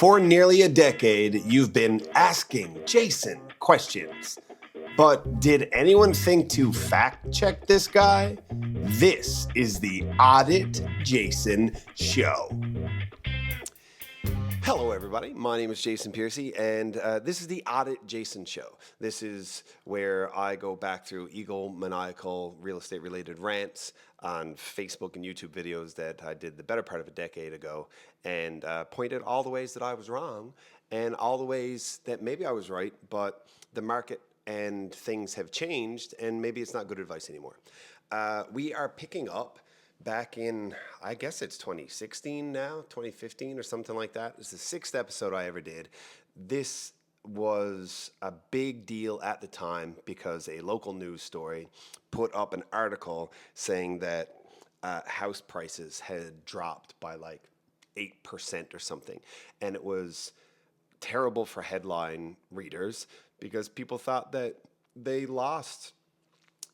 For nearly a decade, you've been asking Jason questions. But did anyone think to fact check this guy? This is the Audit Jason Show. Hello, everybody. My name is Jason Piercy, and this is the Audit Jason Show. This is where I go back through egomaniacal real estate-related rants on Facebook and YouTube videos that I did the better part of a decade ago and point out all the ways that I was wrong and all the ways that maybe I was right, but the market and things have changed, and maybe it's not good advice anymore. We are picking up back in, I guess it's 2016 now, 2015 or something like that. It's the 6th episode I ever did. This was a big deal at the time because a local news story put up an article saying that house prices had dropped by like 8% or something. And it was terrible for headline readers because people thought that they lost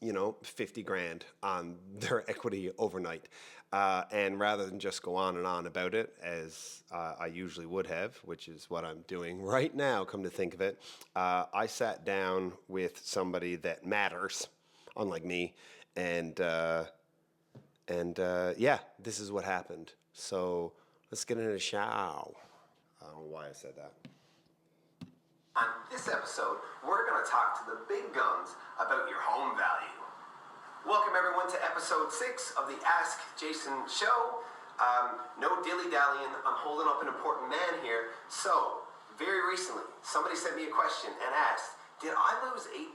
50 grand on their equity overnight. And rather than just go on and on about it, as I usually would have, which is what I'm doing right now, come to think of it, I sat down with somebody that matters, unlike me, and yeah, this is what happened. So let's get into the show. I don't know why I said that. On this episode, we're going to talk to the big guns about your home value. Welcome everyone to episode 6 of the Ask Jason Show. No dilly-dallying, I'm holding up an important man here. So, very recently, somebody sent me a question and asked, did I lose 8%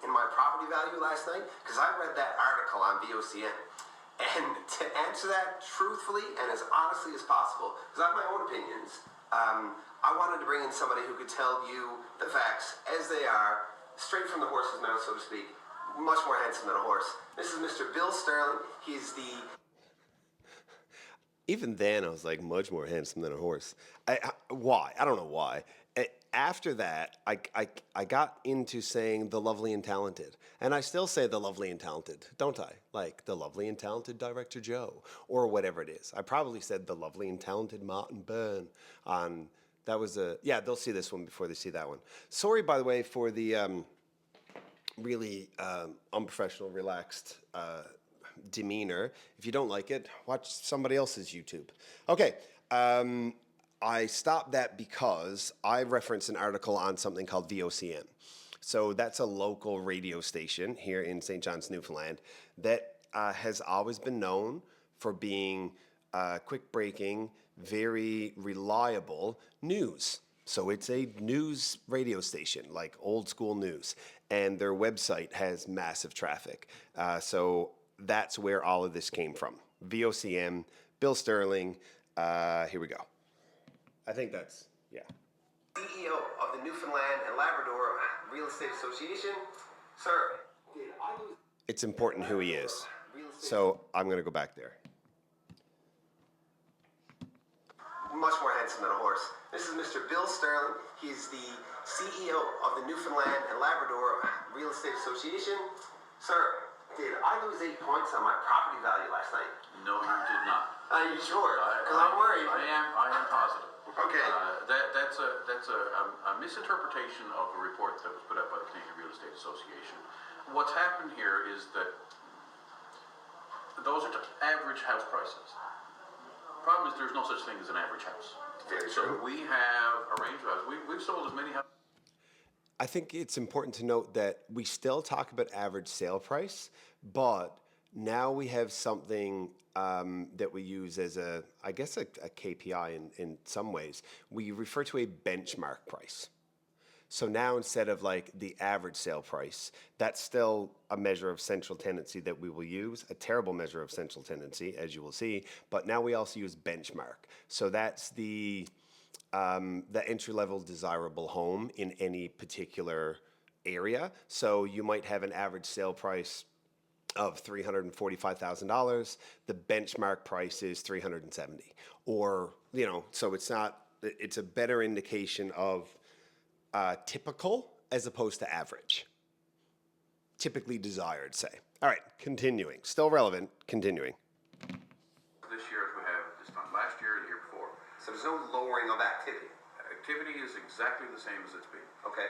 in my property value last night? Because I read that article on VOCM. And to answer that truthfully and as honestly as possible, because I have my own opinions, I wanted to bring in somebody who could tell you the facts as they are, straight from the horse's mouth, so to speak. Much more handsome than a horse. This is Mr. Bill Sterling. He's the... Even then, I was like, much more handsome than a horse. Why? I don't know why. After that, I got into saying the lovely and talented. And I still say the lovely and talented, don't I? Like the lovely and talented Director Joe, or whatever it is. I probably said the lovely and talented Martin Byrne on... That was a... Yeah, they'll see this one before they see that one. Sorry, by the way, for the... really unprofessional, relaxed demeanor. If you don't like it, watch somebody else's YouTube. Okay, I stopped that because I referenced an article on something called VOCM. So that's a local radio station here in St. John's, Newfoundland, that has always been known for being quick-breaking, very reliable news. So it's a news radio station, like old school news, and their website has massive traffic. So that's where all of this came from. VOCM, Bill Sterling, here we go. I think that's, yeah. CEO of the Newfoundland and Labrador Real Estate Association. Sir, did I lose... It's important who he is. So I'm going to go back there. Much more handsome than a horse. This is Mr. Bill Sterling. He's the CEO of the Newfoundland and Labrador Real Estate Association. Sir, did I lose 8 points on my property value last night? No, you did not. Are you sure? Because I'm worried. I am positive. Okay. That's a misinterpretation of a report that was put out by the Canadian Real Estate Association. What's happened here is that those are average house prices. Problem is there's no such thing as an average house. Very so true. We have a range of houses. We've sold as many houses. I think it's important to note that we still talk about average sale price, but now we have something that we use as a KPI in some ways. We refer to a benchmark price. So now instead of like the average sale price, that's still a measure of central tendency that we will use, a terrible measure of central tendency, as you will see, but now we also use benchmark. So that's the entry-level desirable home in any particular area. So you might have an average sale price of $345,000. The benchmark price is $370,000, or so it's a better indication of typical as opposed to average. Typically desired, say. All right, continuing. Still relevant, continuing. This year as we have this time last year and the year before. So there's no lowering of activity. Activity is exactly the same as it's been. Okay.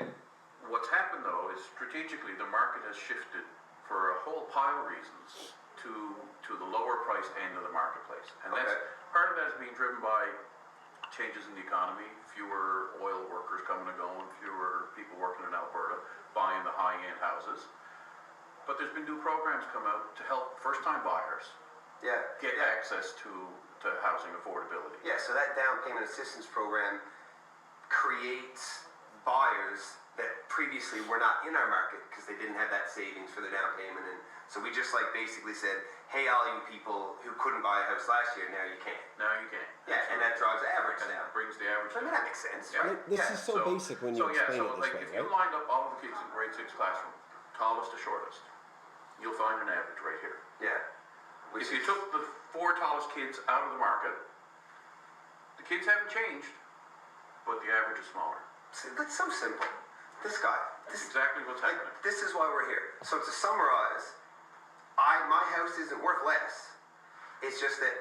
What's happened though is strategically the market has shifted for a whole pile of reasons to the lower price end of the marketplace. And that's part of that is being driven by changes in the economy, fewer oil workers coming and going, fewer people working in Alberta buying the high-end houses. But there's been new programs come out to help first-time buyers get access to housing affordability. Yeah, so that down payment assistance program creates buyers that previously were not in our market because they didn't have that savings for the down payment, and so we just like basically said, hey, all you people who couldn't buy a house last year, now you can. Now you can. Yeah, and that drives the average And down. it brings the average I mean, down. that makes sense, Yeah. right? This is so basic when you explain it this like way, if you right? lined up all of the kids in grade 6 classroom, tallest to shortest, you'll find an average right here. Yeah. If you took the 4 tallest kids out of the market, the kids haven't changed, but the average is smaller. See, that's so simple. This guy. That's exactly what's happening. This is why we're here. So to summarize, my house isn't worth less. It's just that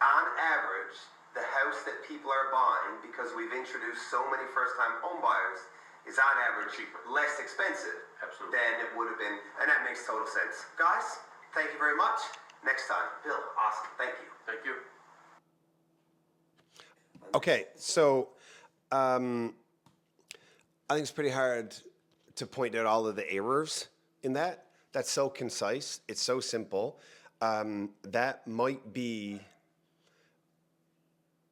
on average, the house that people are buying, because we've introduced so many first-time home buyers, is on average Cheaper. less expensive Absolutely. than it would have been. And that makes total sense. Guys, thank you very much. Next time. Bill, awesome. Thank you. Thank you. Okay, so I think it's pretty hard to point out all of the errors in that. That's so concise. It's so simple. That might be,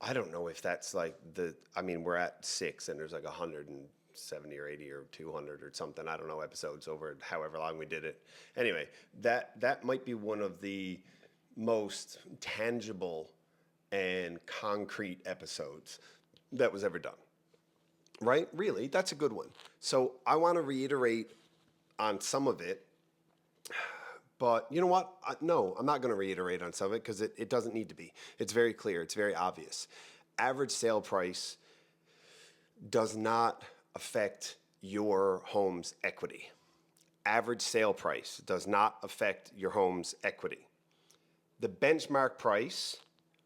I don't know if that's like we're at 6 and there's like 170 or 80 or 200 or something. I don't know, episodes over however long we did it. Anyway, that might be one of the most tangible and concrete episodes that was ever done. Right? Really, that's a good one. So I want to reiterate on some of it, but you know what? No, I'm not going to reiterate on some of it because it doesn't need to be. It's very clear. It's very obvious. Average sale price does not affect your home's equity. Average sale price does not affect your home's equity. The benchmark price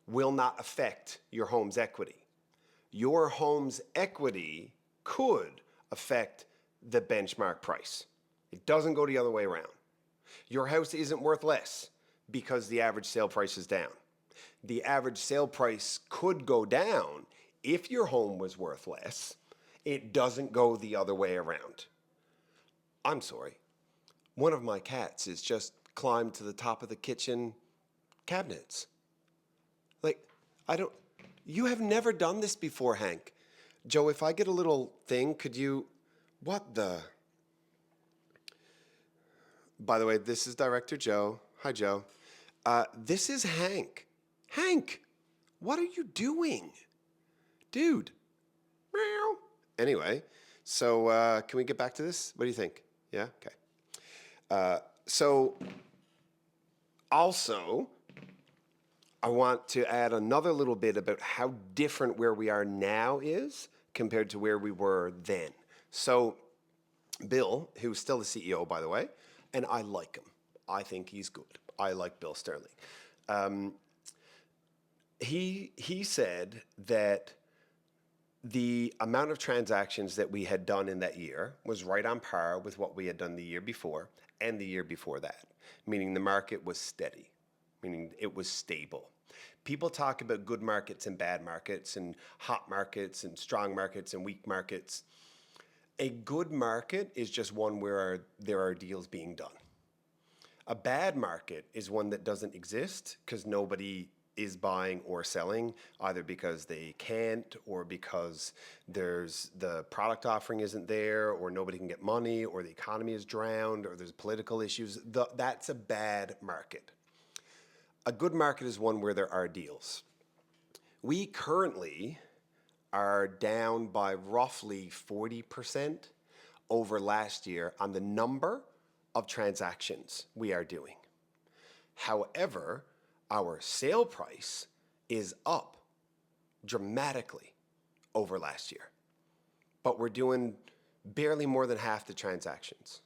will not affect your home's equity. Your home's equity could affect the benchmark price. It doesn't go the other way around. Your house isn't worth less because the average sale price is down. The average sale price could go down if your home was worth less. It doesn't go the other way around. I'm sorry. One of my cats has just climbed to the top of the kitchen cabinets. You have never done this before, Hank. Joe, if I get a little thing, could you, By the way, this is Director Joe. Hi, Joe. This is Hank. Hank, what are you doing? Dude. Meow. Anyway, so can we get back to this? What do you think? Yeah? Okay. Also, I want to add another little bit about how different where we are now is compared to where we were then. So Bill, who's still the CEO, by the way, and I like him. I think he's good. I like Bill Sterling. He said that the amount of transactions that we had done in that year was right on par with what we had done the year before and the year before that, meaning the market was steady, meaning it was stable. People talk about good markets and bad markets and hot markets and strong markets and weak markets. A good market is just one where there are deals being done. A bad market is one that doesn't exist because nobody is buying or selling, either because they can't or because the product offering isn't there or nobody can get money or the economy is drowned or there's political issues. That's a bad market. A good market is one where there are deals. We currently are down by roughly 40% over last year on the number of transactions we are doing. However, our sale price is up dramatically over last year, but we're doing barely more than half the transactions.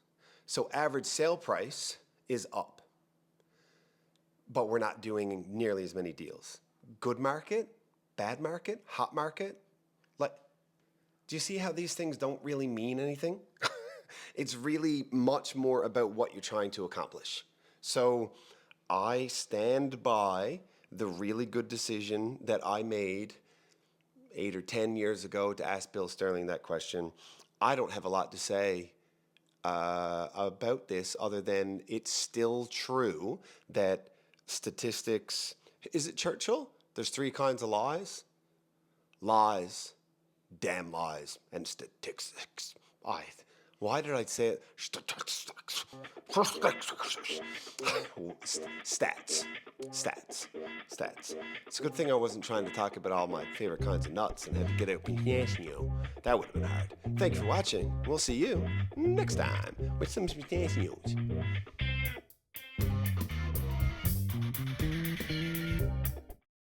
So average sale price is up, but we're not doing nearly as many deals. Good market, bad market, hot market. Do you see how these things don't really mean anything? It's really much more about what you're trying to accomplish. So I stand by the really good decision that I made 8 or 10 years ago to ask Bill Sterling that question. I don't have a lot to say about this other than it's still true that statistics... Is it Churchill? There's 3 kinds of lies. Lies, damn lies, and statistics. Why did I say it? Statistics. Stats. It's a good thing I wasn't trying to talk about all my favorite kinds of nuts and had to get out pistachio. That would have been hard. Thank you for watching. We'll see you next time with some pistachios.